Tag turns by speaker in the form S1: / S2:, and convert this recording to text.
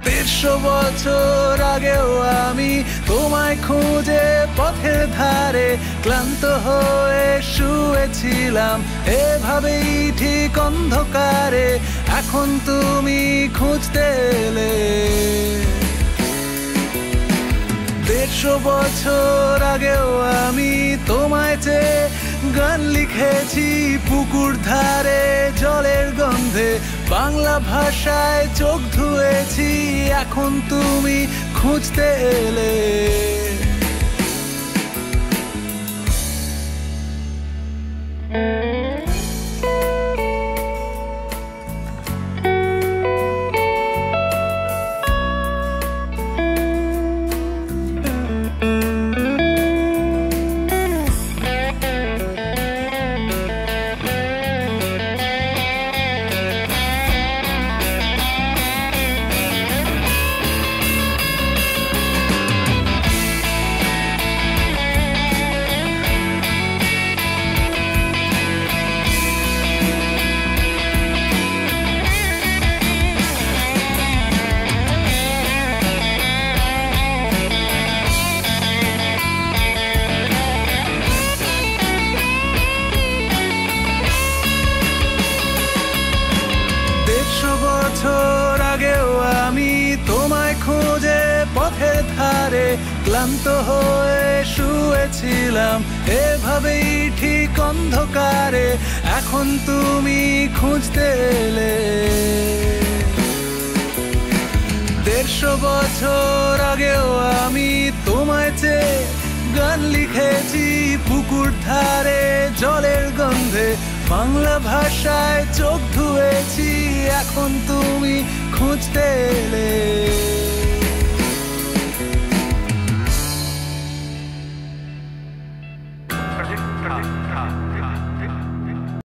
S1: 150 বছর আগেও আমি তোমায় খুঁজে পথের ধারে ক্লান্ত হয়ে শুয়েছিলাম এভাবেই ঠিক অন্ধকারে। এখন তুমি খুঁজতে এলে। 150 বছর আগেও আমি তোমায় চেয়ে গান লিখেছি পুকুর ধারে জলের গন্ধে, বাংলা ভাষায় চোখ ধুয়েছি। এখন তুমি খুঁজতে এলে। বছর আগেও আমি তোমায় খুঁজে পথের ধারে ক্লান্ত হয়ে শুয়েছিলাম এভাবেই ঠিক অন্ধকারে। এখন তুমি খুঁজতে এলে। 150 বছর আগেও আমি তোমায় চেয়ে গান লিখেছি পুকুর ধারে জলের গন্ধে, বাংলা ভাষায় চোখ ধুয়েছি। এখন তুমি খুঁজতে এলে।
S2: Project